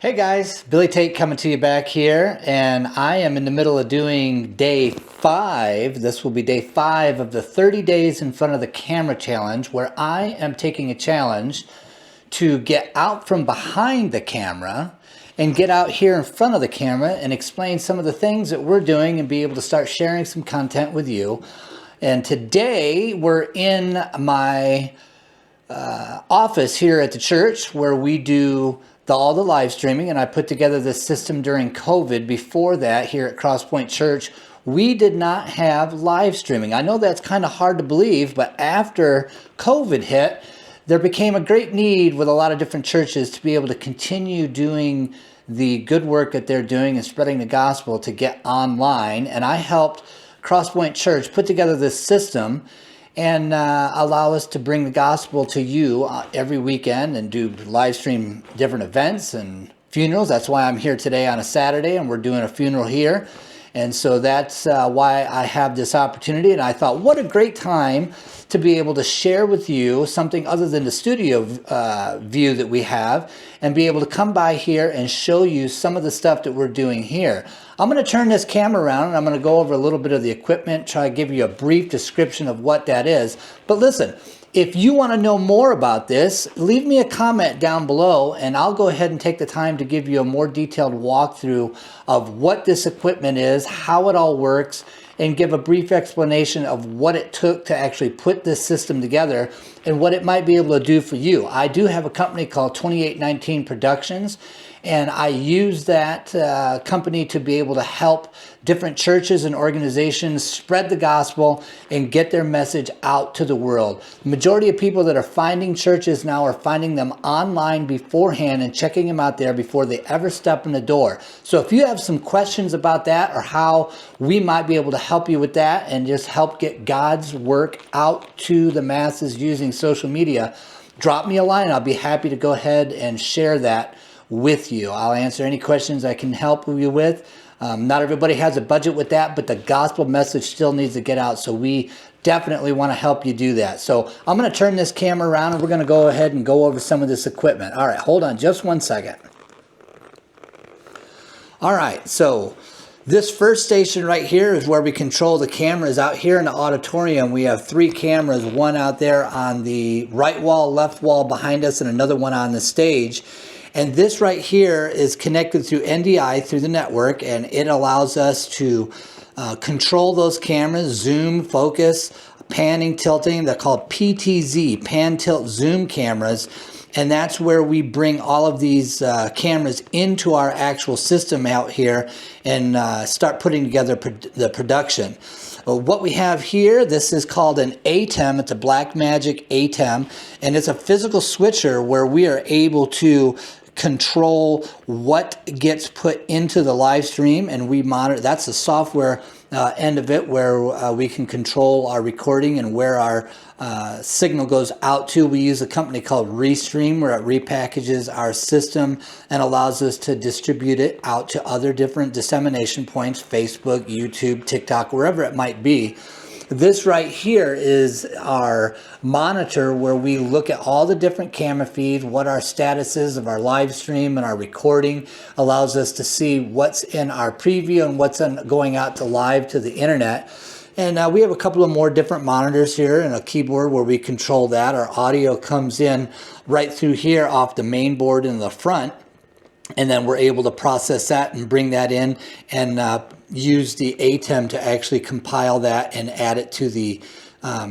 Hey guys, Billy Tate coming to you back here, and I am in the middle of doing day 5. This will be day 5 of the 30 days in front of the camera challenge, where I am taking a challenge to get out from behind the camera and get out here in front of the camera and explain some of the things that we're doing and be able to start sharing some content with you. And today we're in my office here at the church where we do all the live streaming, and I put together this system during COVID. Before that, here at Crosspoint Church, we did not have live streaming. I know that's kind of hard to believe, but after COVID hit, there became a great need with a lot of different churches to be able to continue doing the good work that they're doing and spreading the gospel to get online. And I helped Crosspoint Church put together this system and allow us to bring the gospel to you every weekend and do live stream different events and funerals. That's why I'm here today on a Saturday, and we're doing a funeral here. And so that's why I have this opportunity. And I thought, what a great time to be able to share with you something other than the studio view that we have, and be able to come by here and show you some of the stuff that we're doing here. I'm going to turn this camera around and I'm going to go over a little bit of the equipment, try to give you a brief description of what that is. But listen, if you want to know more about this, leave me a comment down below and I'll go ahead and take the time to give you a more detailed walkthrough of what this equipment is, how it all works, and give a brief explanation of what it took to actually put this system together and what it might be able to do for you. I do have a company called 2819 Productions, and I use that company to be able to help different churches and organizations spread the gospel and get their message out to the world. The majority of people that are finding churches now are finding them online beforehand and checking them out there before they ever step in the door. So if you have some questions about that or how we might be able to help you with that and just help get God's work out to the masses using social media, drop me a line. I'll be happy to go ahead and share that with you. I'll answer any questions I can help you with. Not everybody has a budget with that, but the gospel message still needs to get out. So we definitely want to help you do that. So I'm going to turn this camera around and we're going to go ahead and go over some of this equipment. All right, hold on just one second. All right, so this first station right here is where we control the cameras. Out here in the auditorium, we have 3 cameras, one out there on the right wall, left wall behind us, and another one on the stage. And this right here is connected through NDI through the network, and it allows us to control those cameras, zoom, focus, panning, tilting. They're called PTZ, pan, tilt, zoom cameras. And that's where we bring all of these cameras into our actual system out here and start putting together the production. What we have here, this is called an ATEM. It's a Blackmagic ATEM, and it's a physical switcher where we are able to control what gets put into the live stream, and we monitor. That's the software end of it, where we can control our recording and where our signal goes out to. We use a company called Restream, where it repackages our system and allows us to distribute it out to other different dissemination points, Facebook, YouTube, TikTok, wherever it might be. This right here is our monitor where we look at all the different camera feeds, what our status is of our live stream and our recording. Allows us to see what's in our preview and what's going out to live to the internet. And we have a couple of more different monitors here and a keyboard where we control that. Our audio comes in right through here off the main board in the front. And then we're able to process that and bring that in and use the ATEM to actually compile that and add it to the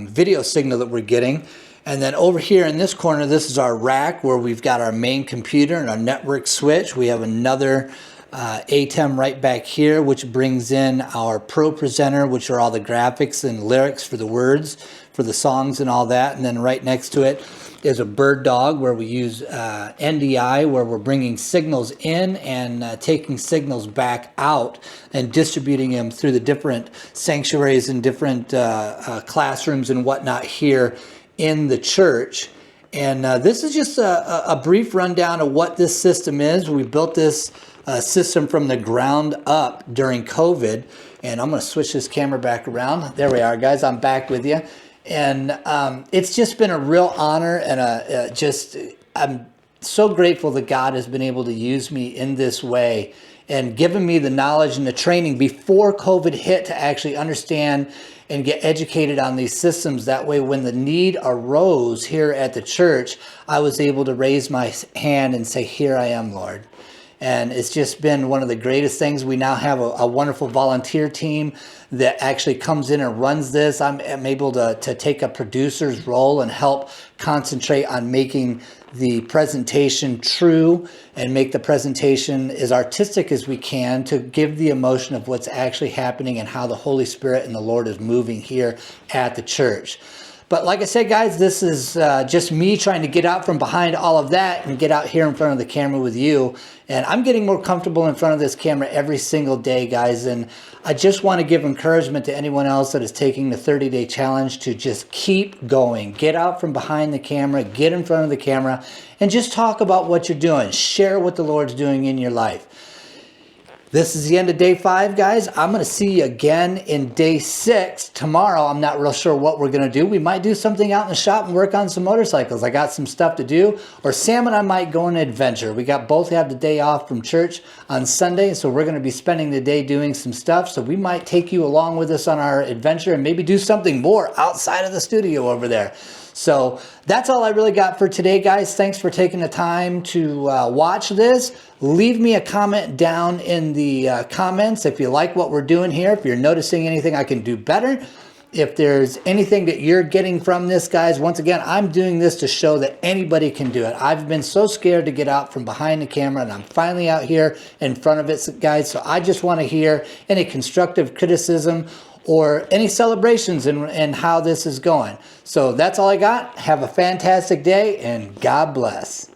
video signal that we're getting. And then over here in this corner, this is our rack where we've got our main computer and our network switch. We have another ATEM right back here, which brings in our Pro Presenter, which are all the graphics and lyrics for the words, for the songs and all that. And then right next to it is a Bird Dog where we use NDI, where we're bringing signals in and taking signals back out and distributing them through the different sanctuaries and different classrooms and whatnot here in the church. And this is just a brief rundown of what this system is. We built this system from the ground up during COVID. And I'm going to switch this camera back around. There we are, guys. I'm back with you. And it's just been a real honor and I'm so grateful that God has been able to use me in this way and given me the knowledge and the training before COVID hit to actually understand and get educated on these systems. That way, when the need arose here at the church, I was able to raise my hand and say, here I am, Lord. And it's just been one of the greatest things. We now have a wonderful volunteer team that actually comes in and runs this. I'm able to take a producer's role and help concentrate on making the presentation true and make the presentation as artistic as we can to give the emotion of what's actually happening and how the Holy Spirit and the Lord is moving here at the church. But like I said, guys, this is just me trying to get out from behind all of that and get out here in front of the camera with you. And I'm getting more comfortable in front of this camera every single day, guys. And I just want to give encouragement to anyone else that is taking the 30-day challenge to just keep going. Get out from behind the camera, get in front of the camera, and just talk about what you're doing. Share what the Lord's doing in your life. This is the end of day 5, guys. I'm going to see you again in day 6 tomorrow. I'm not real sure what we're going to do. We might do something out in the shop and work on some motorcycles. I got some stuff to do. Or Sam and I might go on an adventure. We both have the day off from church on Sunday, so we're going to be spending the day doing some stuff. So we might take you along with us on our adventure and maybe do something more outside of the studio over there. So that's all I really got for today, guys. Thanks for taking the time to watch this. Leave me a comment down in the comments if you like what we're doing here, if you're noticing anything I can do better. If there's anything that you're getting from this, guys, once again, I'm doing this to show that anybody can do it. I've been so scared to get out from behind the camera, and I'm finally out here in front of it, guys. So I just want to hear any constructive criticism or any celebrations in how this is going. So that's all I got. Have a fantastic day, and God bless.